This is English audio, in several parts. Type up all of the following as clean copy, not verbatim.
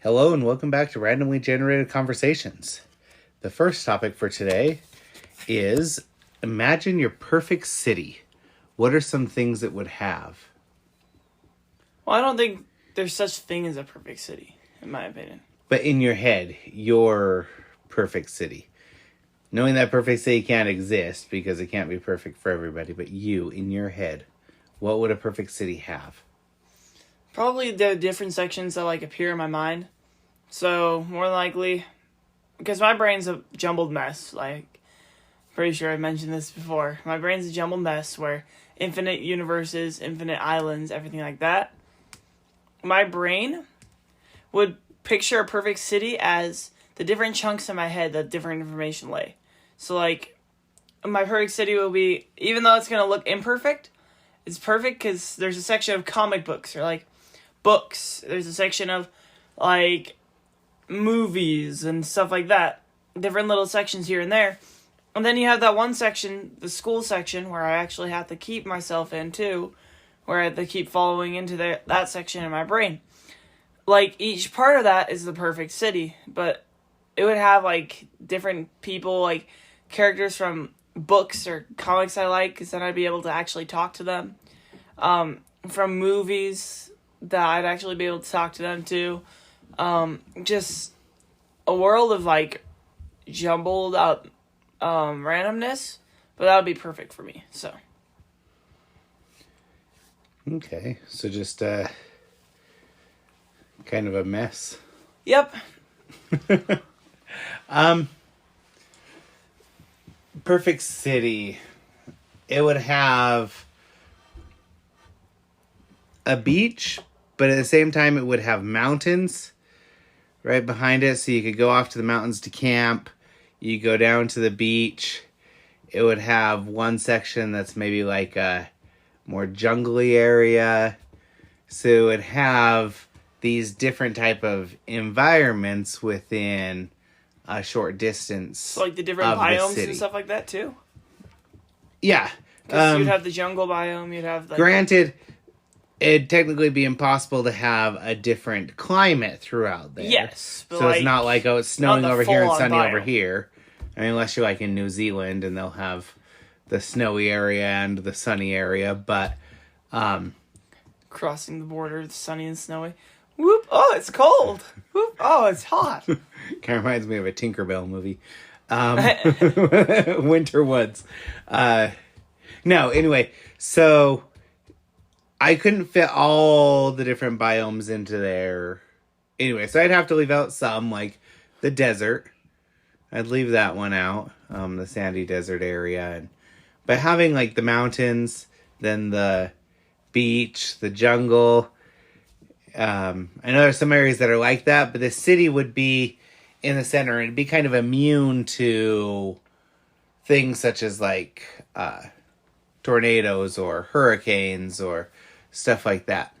Hello and welcome back to Randomly Generated Conversations. The first topic for today is imagine your perfect city. What are some things it would have? Well, I don't think there's such thing as a perfect city, in my opinion. But in your head, your perfect city. Knowing that perfect city can't exist because it can't be perfect for everybody, but you, in your head, what would a perfect city have? Probably the different sections that appear in my mind. So more than likely, because my brain's a jumbled mess. Pretty sure I mentioned this before. My brain's a jumbled mess where infinite universes, infinite islands, everything like that. My brain would picture a perfect city as the different chunks in my head that different information lay. So my perfect city will be, even though it's gonna look imperfect, it's perfect because there's a section of comic books or books. There's a section of movies and stuff like that. Different little sections here and there. And then you have that one section, the school section, where I actually have to keep myself in too, where I have to keep following into that section in my brain. Each part of that is the perfect city, but it would have different people, characters from books or comics I like, because then I'd be able to actually talk to them. From movies that I'd actually be able to talk to them too. Just a world of jumbled up randomness, but that would be perfect for me. So Okay, so just kind of a mess. Yep. Perfect city. It would have a beach, but at the same time it would have mountains right behind it, so you could go off to the mountains to camp. You go down to the beach. It would have one section that's maybe a more jungly area. So it would have these different type of environments within a short distance. So the different biomes and stuff like that too? Yeah. Because you'd have the jungle biome, you'd have Granted, it'd technically be impossible to have a different climate throughout there. Yes. But so it's not it's snowing over here and sunny over here. I mean, unless you're in New Zealand and they'll have the snowy area and the sunny area, but crossing the border, it's sunny and snowy. Whoop! Oh, it's cold. Whoop! Oh, it's hot. Kind of reminds me of a Tinkerbell movie. Winter Woods. No, anyway, so I couldn't fit all the different biomes into there. Anyway, so I'd have to leave out some, the desert. I'd leave that one out, the sandy desert area. But having, the mountains, then the beach, the jungle. I know there's some areas that are like that, but the city would be in the center, and it'd be kind of immune to things such as, tornadoes or hurricanes or stuff like that.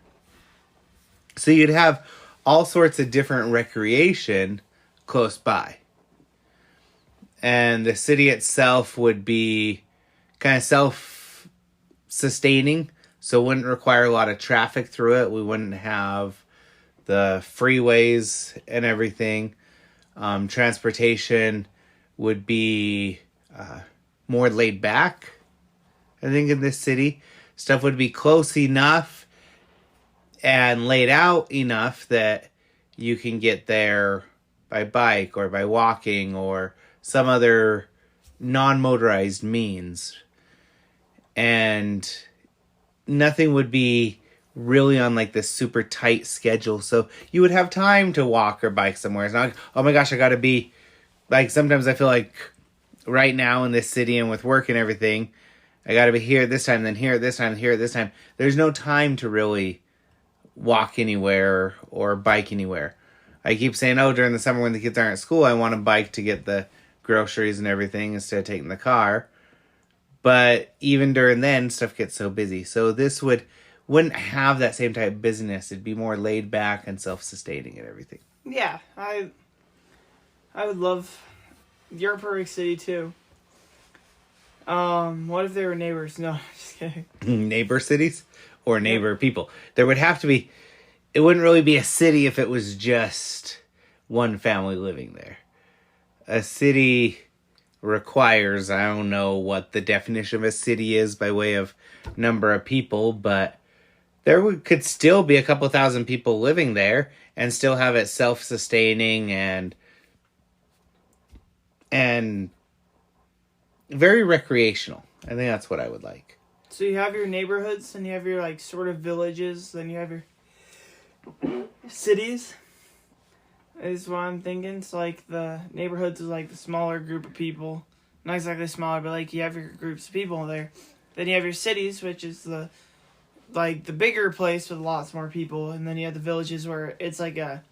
So you'd have all sorts of different recreation close by. And the city itself would be kind of self-sustaining, so it wouldn't require a lot of traffic through it. We wouldn't have the freeways and everything. Transportation would be more laid back, I think, in this city. Stuff would be close enough and laid out enough that you can get there by bike or by walking or some other non-motorized means. And nothing would be really on this super tight schedule. So you would have time to walk or bike somewhere. It's not oh my gosh, I gotta be sometimes I feel right now in this city and with work and everything, I gotta be here at this time, then here at this time, here at this time. There's no time to really walk anywhere or bike anywhere. I keep saying, during the summer when the kids aren't at school, I want to bike to get the groceries and everything instead of taking the car. But even during then, stuff gets so busy. So this wouldn't have that same type of busyness. It'd be more laid back and self-sustaining and everything. Yeah, I would love your perfect city too. What if they were neighbors? No, just kidding. Neighbor cities or neighbor people. There would have to be, it wouldn't really be a city if it was just one family living there. A city requires, I don't know what the definition of a city is by way of number of people, but could still be a couple thousand people living there and still have it self-sustaining and very recreational. I think that's what I would like. So you have your neighborhoods, and you have your like sort of villages, then you have your cities. Is what I'm thinking. So like the neighborhoods is like the smaller group of people, not exactly smaller, but like you have your groups of people there. Then you have your cities, which is the bigger place with lots more people, and then you have the villages where it's like a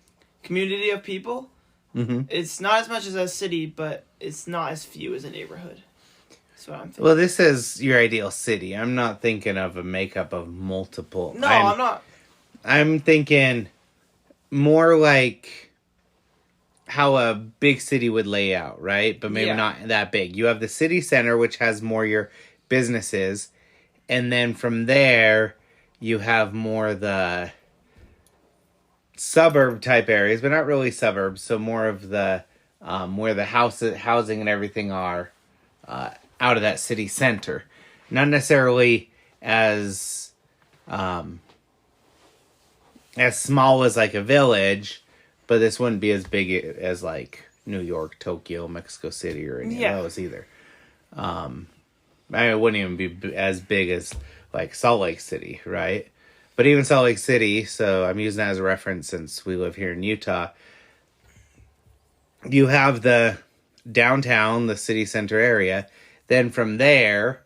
community of people. Mm-hmm. It's not as much as a city, but it's not as few as a neighborhood. That's what I'm thinking. Well, this is your ideal city. I'm not thinking of a makeup of multiple. No, I'm not. I'm thinking more like how a big city would lay out, right? But maybe not that big. You have the city center, which has more your businesses, and then from there you have more the suburb type areas, but not really suburbs. So more of the where the housing and everything are out of that city center, not necessarily as small as like a village, but this wouldn't be as big as like New York, Tokyo, Mexico City, or any of those either. It wouldn't even be as big as like Salt Lake City, right? But even Salt Lake City, so I'm using that as a reference since we live here in Utah, you have the downtown, the city center area. Then from there,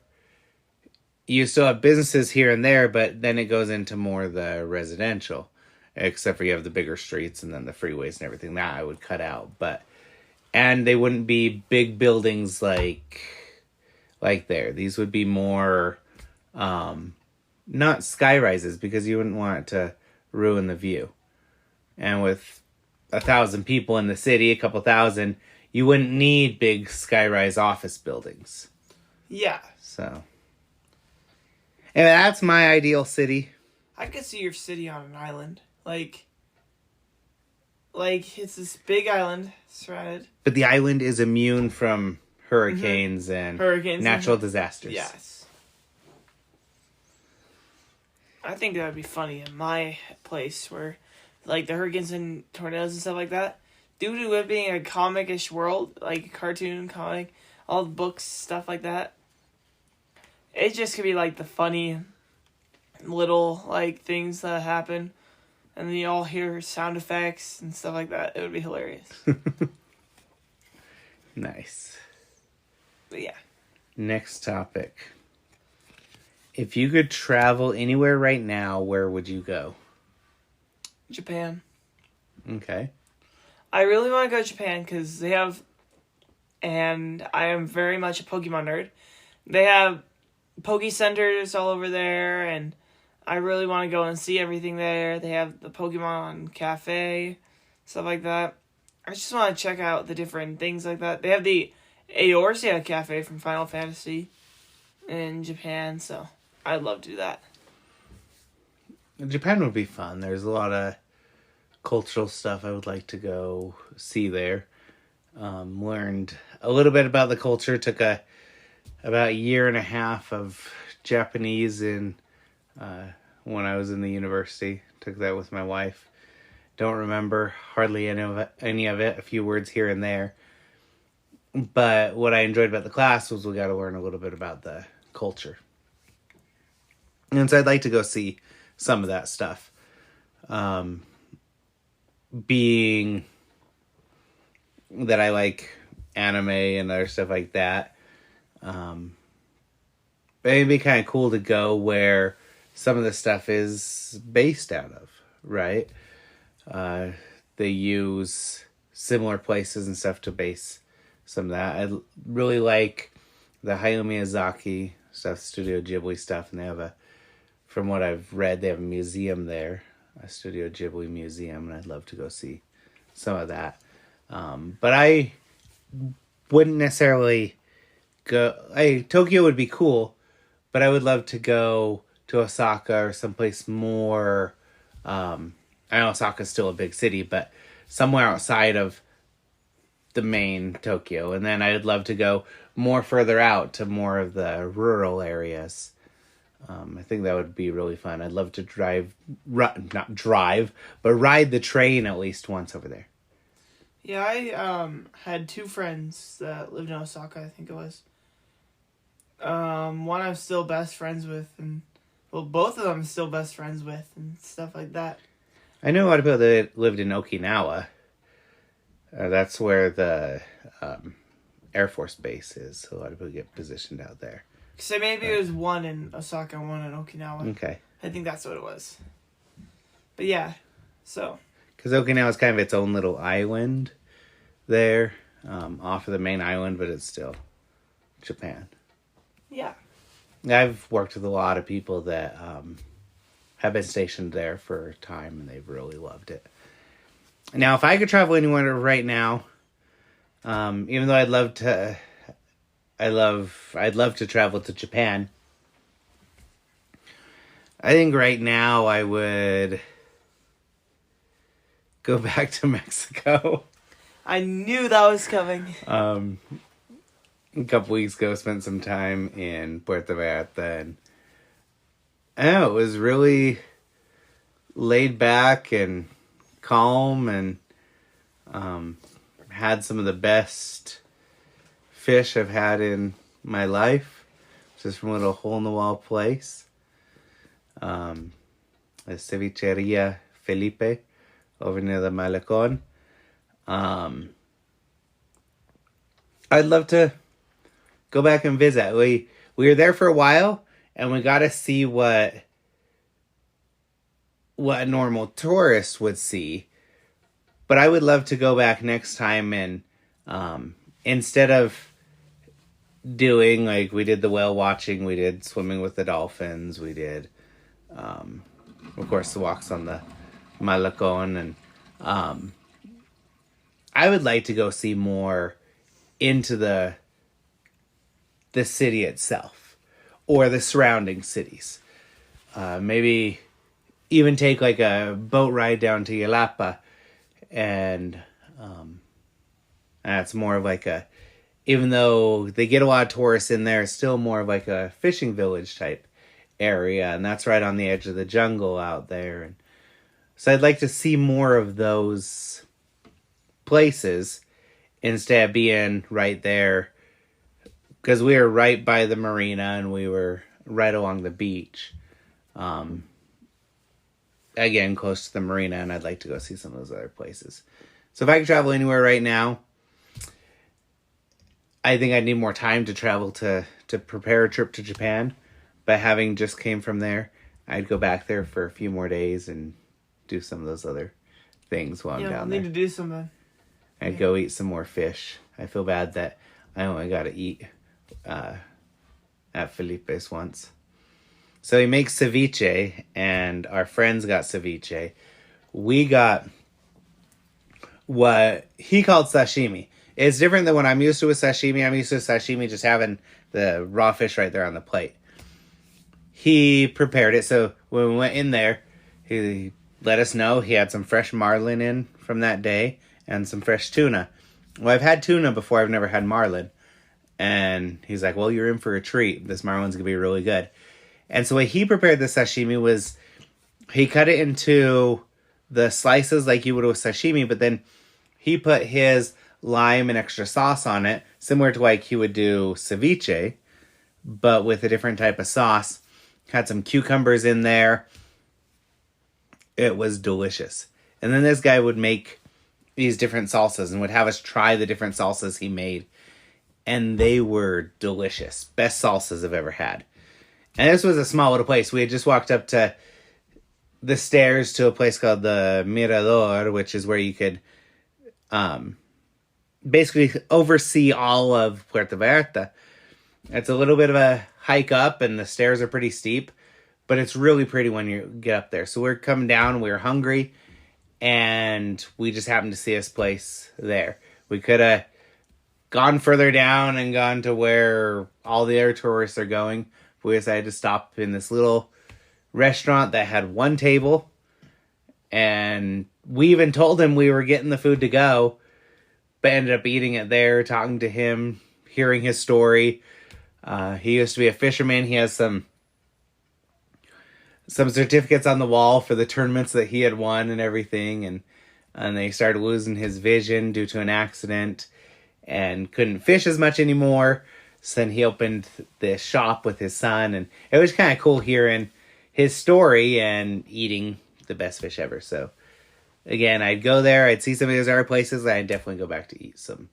you still have businesses here and there, but then it goes into more the residential, except for you have the bigger streets and then the freeways and everything. That I would cut out, and they wouldn't be big buildings like there. These would be more, not sky rises, because you wouldn't want it to ruin the view. And with 1,000 people in the city, a couple thousand, you wouldn't need big skyrise office buildings. Yeah. So, and that's my ideal city. I could see your city on an island. Like it's this big island surrounded. But the island is immune from hurricanes and natural disasters. Yes. I think that would be funny in my place where, like, the hurricanes and tornadoes and stuff like that, due to it being a comic-ish world, like a cartoon, comic, all the books, stuff like that, it just could be, like, the funny little, like, things that happen, and then you all hear sound effects and stuff like that. It would be hilarious. Nice. But yeah. Next topic. If you could travel anywhere right now, where would you go? Japan. Okay. I really want to go to Japan because they have, and I am very much a Pokemon nerd, they have Poke Centers all over there, and I really want to go and see everything there. They have the Pokemon Cafe, stuff like that. I just want to check out the different things like that. They have the Eorzea Cafe from Final Fantasy in Japan, so I'd love to do that. Japan would be fun. There's a lot of cultural stuff I would like to go see there. Learned a little bit about the culture. Took about a year and a half of Japanese when I was in the university. Took that with my wife. Don't remember hardly any of it. A few words here and there. But what I enjoyed about the class was we got to learn a little bit about the culture. And so I'd like to go see some of that stuff. Being that I like anime and other stuff like that. But it'd be kind of cool to go where some of the stuff is based out of, right? They use similar places and stuff to base some of that. I really like the Hayao Miyazaki stuff, Studio Ghibli stuff, and they have from what I've read, they have a museum there, a Studio Ghibli museum, and I'd love to go see some of that. But I wouldn't necessarily go. Tokyo would be cool, but I would love to go to Osaka or someplace more I know Osaka's still a big city, but somewhere outside of the main Tokyo. And then I'd love to go more further out to more of the rural areas. I think that would be really fun. I'd love to not drive, but ride the train at least once over there. Yeah, I had two friends that lived in Osaka, I think it was. One I'm still best friends with, and well, both of them I'm still best friends with, and stuff like that. I know a lot of people that lived in Okinawa. That's where the Air Force Base is. A lot of people get positioned out there. So maybe it was one in Osaka and one in Okinawa. Okay. I think that's what it was. But yeah, so. Because Okinawa is kind of its own little island there, off of the main island, but it's still Japan. Yeah. I've worked with a lot of people that have been stationed there for a time, and they've really loved it. Now, if I could travel anywhere right now, even though I'd love to travel to Japan. I think right now I would go back to Mexico. I knew that was coming. A couple weeks ago, spent some time in Puerto Vallarta, and it was really laid back and calm, and had some of the best fish I've had in my life, just from a little hole-in-the-wall place. The Cevicheria Felipe over near the Malecon. I'd love to go back and visit. We were there for a while, and we got to see what a normal tourist would see. But I would love to go back next time, and instead of doing, like, we did the whale watching, we did swimming with the dolphins, we did, of course, the walks on the Malecon, and I would like to go see more into the city itself, or the surrounding cities. Maybe even take like a boat ride down to Yalapa, and that's more of like even though they get a lot of tourists in there, it's still more of like a fishing village type area, and that's right on the edge of the jungle out there. And so I'd like to see more of those places instead of being right there, because we were right by the marina and we were right along the beach. Again, close to the marina, and I'd like to go see some of those other places. So if I could travel anywhere right now, I think I'd need more time to travel to prepare a trip to Japan. But having just came from there, I'd go back there for a few more days and do some of those other things while I'm down there. Need to do something. I'd go eat some more fish. I feel bad that I only got to eat at Felipe's once. So he makes ceviche, and our friends got ceviche. We got what he called sashimi. It's different than what I'm used to with sashimi. I'm used to sashimi just having the raw fish right there on the plate. He prepared it, so when we went in there, he let us know he had some fresh marlin in from that day and some fresh tuna. Well, I've had tuna before. I've never had marlin. And he's like, well, you're in for a treat. This marlin's going to be really good. And so the way he prepared the sashimi was he cut it into the slices like you would with sashimi, but then he put his lime and extra sauce on it, similar to like he would do ceviche, but with a different type of sauce. Had some cucumbers in there. It was delicious. And then this guy would make these different salsas and would have us try the different salsas he made. And they were delicious. Best salsas I've ever had. And this was a small little place. We had just walked up to the stairs to a place called the Mirador, which is where you could basically oversee all of Puerto Vallarta. It's a little bit of a hike up, and the stairs are pretty steep, but it's really pretty when you get up there. So we're coming down, we were hungry, and we just happened to see this place there. We could have gone further down and gone to where all the other tourists are going. We decided to stop in this little restaurant that had one table, And we even told him we were getting the food to go, but ended up eating it there, talking to him, hearing his story. He used to be a fisherman. He has some certificates on the wall for the tournaments that he had won and everything. And they started losing his vision due to an accident and couldn't fish as much anymore. So then he opened this shop with his son, and it was kind of cool hearing his story and eating the best fish ever. So again, I'd go there, I'd see some of those other places, and I'd definitely go back to eat some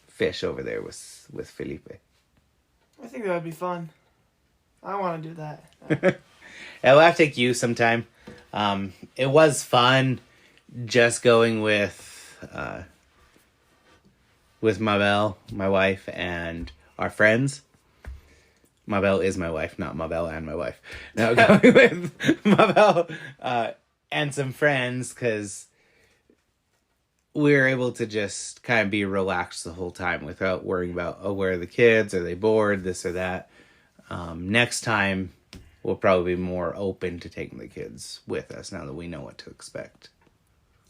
fish over there with Felipe. I think that would be fun. I want to do that. I'll have to take you sometime. It was fun just going with Mabel, my wife, and our friends. Mabel is my wife, not Mabel and my wife. No, going with Mabel and some friends, because we were able to just kind of be relaxed the whole time without worrying about, oh, where are the kids? Are they bored? This or that. Next time, we'll probably be more open to taking the kids with us now that we know what to expect.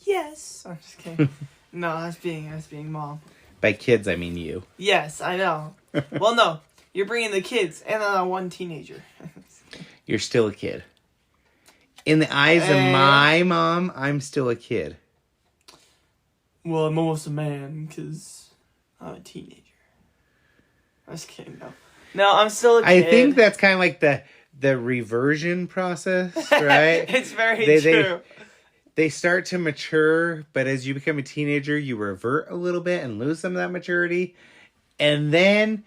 Yes. I'm just kidding. No, that's being mom. By kids, I mean you. Yes, I know. Well, no. You're bringing the kids and one teenager. You're still a kid. In the eyes of my mom, I'm still a kid. Well, I'm almost a man because I'm a teenager. I was kidding, no. No, I'm still a kid. I think that's kind of like the reversion process, right? It's very true. They start to mature, but as you become a teenager, you revert a little bit and lose some of that maturity. And then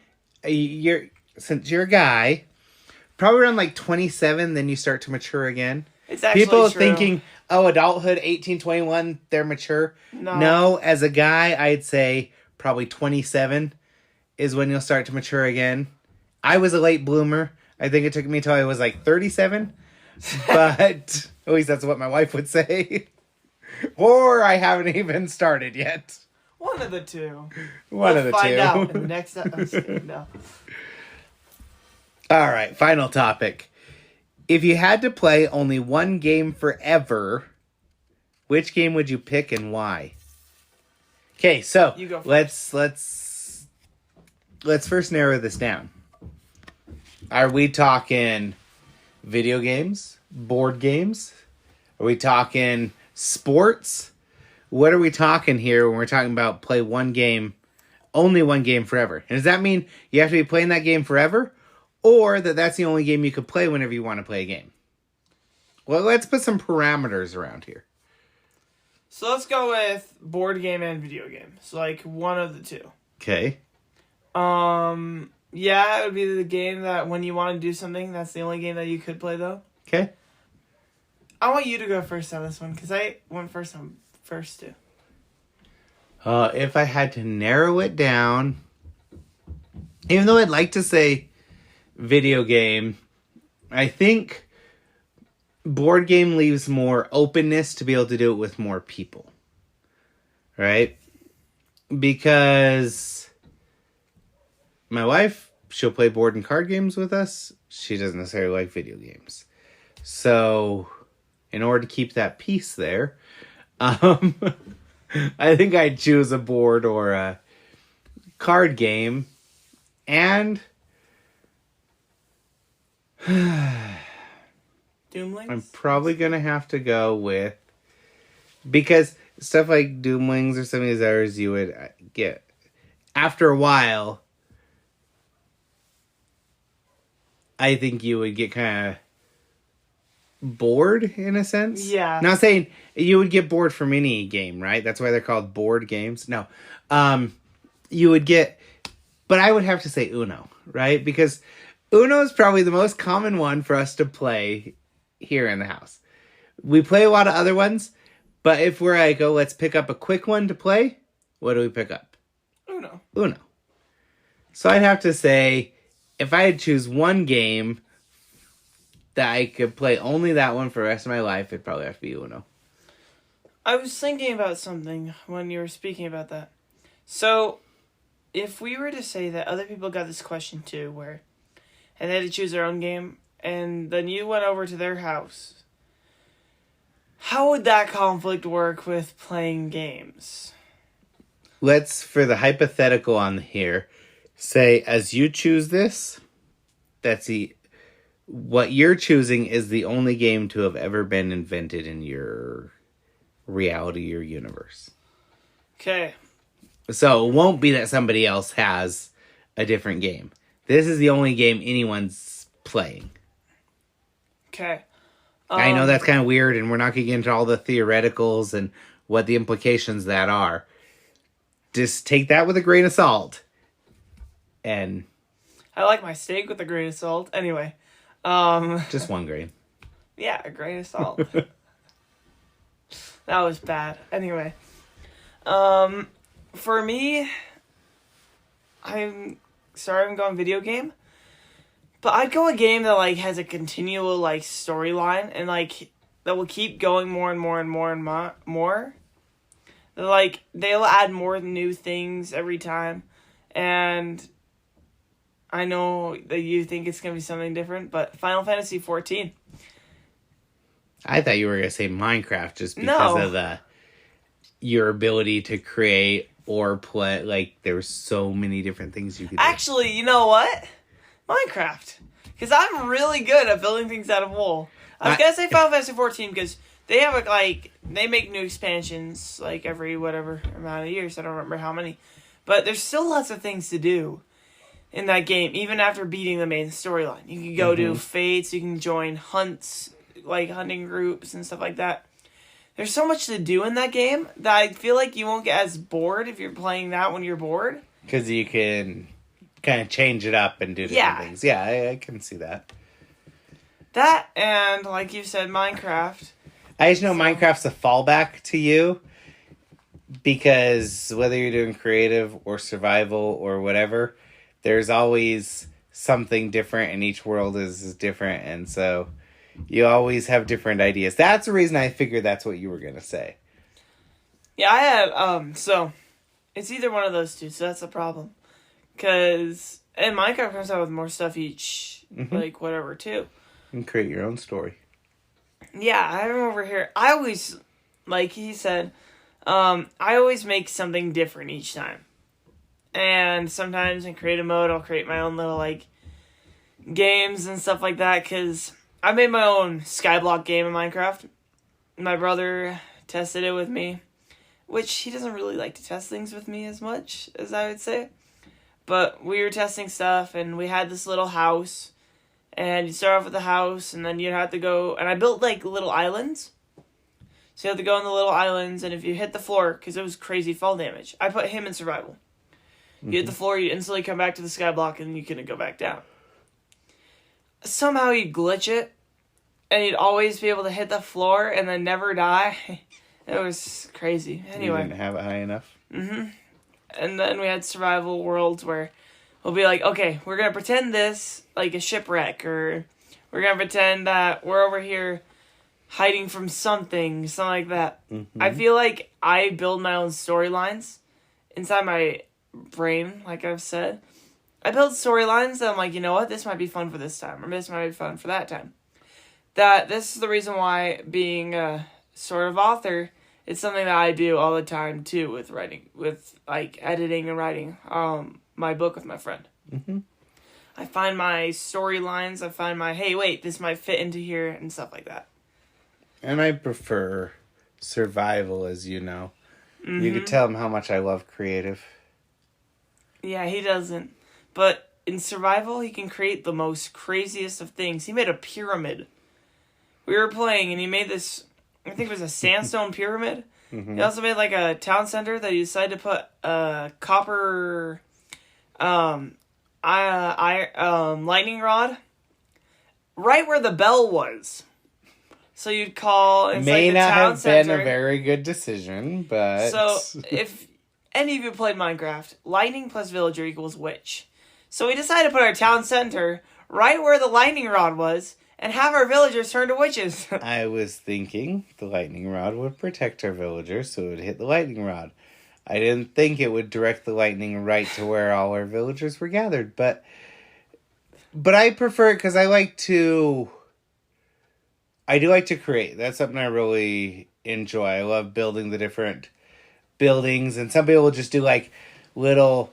since you're a guy, probably around like 27, then you start to mature again. It's actually People true. thinking, oh, adulthood, 18, 21, they're mature. No, as a guy, I'd say probably 27 is when you'll start to mature again. I was a late bloomer. I think it took me till I was like 37. But at least that's what my wife would say. Or I haven't even started yet. One of the two. One of the two. We'll find out in the next episode. No. All right, final topic. If you had to play only one game forever, which game would you pick and why? Okay, so you go first. let's first narrow this down. Are we talking video games, board games? Are we talking sports? What are we talking here when we're talking about play one game, only one game forever? And does that mean you have to be playing that game forever? Or that's the only game you could play whenever you want to play a game? Well, let's put some parameters around here. So let's go with board game and video game. So like one of the two. Okay. Yeah, it would be the game that when you want to do something, that's the only game that you could play though. Okay. I want you to go first on this one because I went first on first too. If I had to narrow it down, even though I'd like to say video game, I think board game leaves more openness to be able to do it with more people. Right? Because my wife, she'll play board and card games with us. She doesn't necessarily like video games. So, in order to keep that peace there, I think I'd choose a board or a card game. And Doomlings? I'm probably going to have to go with, because stuff like Doomlings or some of these others you would get, after a while, I think you would get kind of bored in a sense. Yeah. Not saying you would get bored from any game, right? That's why they're called board games. No. You would get, but I would have to say Uno, right? Because Uno is probably the most common one for us to play here in the house. We play a lot of other ones, but if we're like, oh, let's pick up a quick one to play, what do we pick up? Uno. So I'd have to say, if I had to choose one game that I could play only that one for the rest of my life, it'd probably have to be Uno. I was thinking about something when you were speaking about that. So, if we were to say that other people got this question too, and they had to choose their own game, and then you went over to their house, How would that conflict work with playing games? Let's, for the hypothetical on here, say as you choose this, what you're choosing is the only game to have ever been invented in your reality or universe. Okay. So it won't be that somebody else has a different game. This is the only game anyone's playing. Okay. I know that's kind of weird, and we're not going to get into all the theoreticals and what the implications that are. Just take that with a grain of salt. And I like my steak with a grain of salt. Anyway. just one grain. Yeah, a grain of salt. That was bad. Anyway. For me, I'm going video game. But I'd go a game that like has a continual like storyline and like that will keep going more and more and more and more. Like they'll add more new things every time, and I know that you think it's gonna be something different, but Final Fantasy 14. I thought you were gonna say Minecraft just because of your ability to create or play. Like there's so many different things you could do. Actually, you know what? Minecraft, because I'm really good at building things out of wool. I was gonna say Final Fantasy 14 because they have they make new expansions like every whatever amount of years. I don't remember how many, but there's still lots of things to do in that game. Even after beating the main storyline, you can go do fates. You can join hunts, like hunting groups and stuff like that. There's so much to do in that game that I feel like you won't get as bored if you're playing that when you're bored. Because you can kind of change it up and do different things. Yeah, I can see that. That and, like you said, Minecraft. I just know Minecraft's a fallback to you because whether you're doing creative or survival or whatever, there's always something different and each world is different. And so you always have different ideas. That's the reason I figured that's what you were going to say. Yeah, I have, so it's either one of those two, so that's the problem. Because, and Minecraft comes out with more stuff each, like, whatever, too. And create your own story. Yeah, I have over here. I always, like he said, I always make something different each time. And sometimes in creative mode, I'll create my own little, like, games and stuff like that, because I made my own Skyblock game in Minecraft. My brother tested it with me, which he doesn't really like to test things with me as much as I would say. But we were testing stuff, and we had this little house, and you start off with the house, and then you'd have to go, and I built, like, little islands. So you have to go on the little islands, and if you hit the floor, because it was crazy fall damage, I put him in survival. You hit the floor, you instantly come back to the skyblock, and you couldn't go back down. Somehow you'd glitch it, and you'd always be able to hit the floor, and then never die. It was crazy. Anyway. You didn't have it high enough? Mm-hmm. And then we had survival worlds where we'll be like, okay, we're going to pretend this like a shipwreck, or we're going to pretend that we're over here hiding from something like that. I feel like I build my own storylines inside my brain, like I've said. I build storylines that I'm like, you know what, this might be fun for this time, or this might be fun for that time. That this is the reason why being a sort of author, it's something that I do all the time, too, with writing, with, like, editing and writing my book with my friend. I find my storylines, I find my, hey, wait, this might fit into here, and stuff like that. And I prefer survival, as you know. You could tell him how much I love creative. Yeah, he doesn't. But in survival, he can create the most craziest of things. He made a pyramid. We were playing, and he made this, I think it was a sandstone pyramid. He also made like a town center that he decided to put a copper lightning rod right where the bell was. So you'd call inside May the not town have center. been a very good decision, but... So if any of you played Minecraft, lightning plus villager equals witch. So we decided to put our town center right where the lightning rod was, and have our villagers turn to witches. I was thinking the lightning rod would protect our villagers, so it would hit the lightning rod. I didn't think it would direct the lightning right to where all our villagers were gathered, but I prefer it because I like to I do like to create. That's something I really enjoy. I love building the different buildings, and some people will just do like little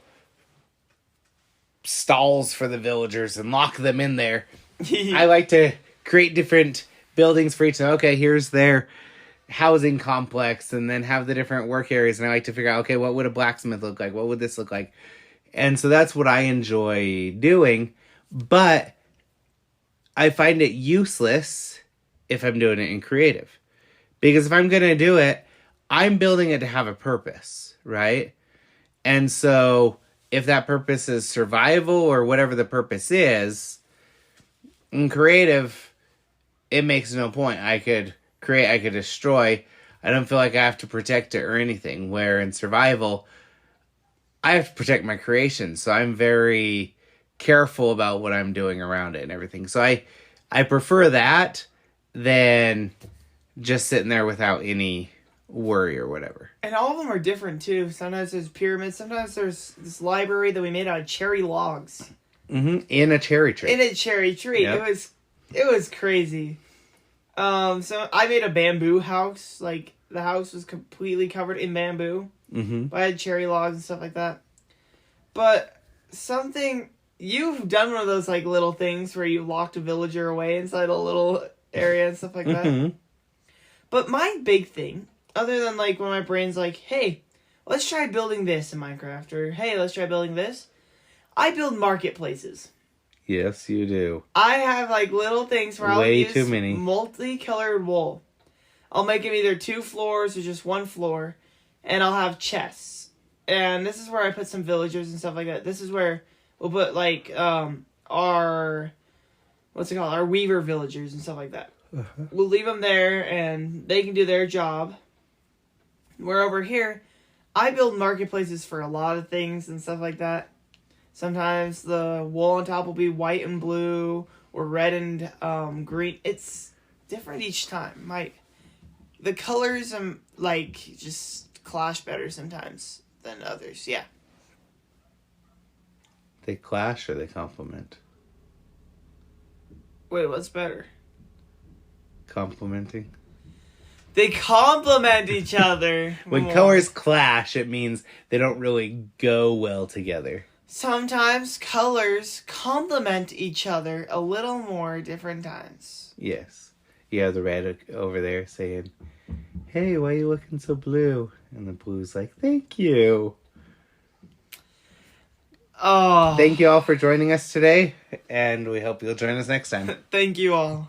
stalls for the villagers and lock them in there. I like to create different buildings for each of them. Okay, here's their housing complex, and then have the different work areas, and I like to figure out, okay, what would a blacksmith look like? What would this look like? And so that's what I enjoy doing, but I find it useless if I'm doing it in creative. Because if I'm going to do it, I'm building it to have a purpose, right? And so if that purpose is survival or whatever the purpose is, in creative, it makes no point. I could create, I could destroy. I don't feel like I have to protect it or anything. Where in survival, I have to protect my creation. So I'm very careful about what I'm doing around it and everything. So I prefer that than just sitting there without any worry or whatever. And all of them are different too. Sometimes there's pyramids. Sometimes there's this library that we made out of cherry logs. Mm-hmm. In a cherry tree. In a cherry tree. Yep. It was crazy. So I made a bamboo house. Like the house was completely covered in bamboo. Mm-hmm. But I had cherry logs and stuff like that. But something you've done one of those like little things where you locked a villager away inside a little area and stuff like that. Mm-hmm. But my big thing, other than like when my brain's like, hey, let's try building this in Minecraft, or hey, let's try building this, I build marketplaces. Yes, you do. I have like little things where I'll use too many multicolored wool. I'll make them either 2 floors or just 1 floor, and I'll have chests. And this is where I put some villagers and stuff like that. This is where we'll put like our our weaver villagers and stuff like that. Uh-huh. We'll leave them there, and they can do their job. Where over here, I build marketplaces for a lot of things and stuff like that. Sometimes the wool on top will be white and blue, or red and green. It's different each time. The colors just clash better sometimes than others. Yeah. They clash or they complement? Wait, what's better? Complimenting. They complement each other. When colors clash, it means they don't really go well together. Sometimes colors complement each other a little more different times. Yes. You have the red over there saying, hey, why are you looking so blue? And the blue's like, thank you. Oh. Thank you all for joining us today, and we hope you'll join us next time. Thank you all.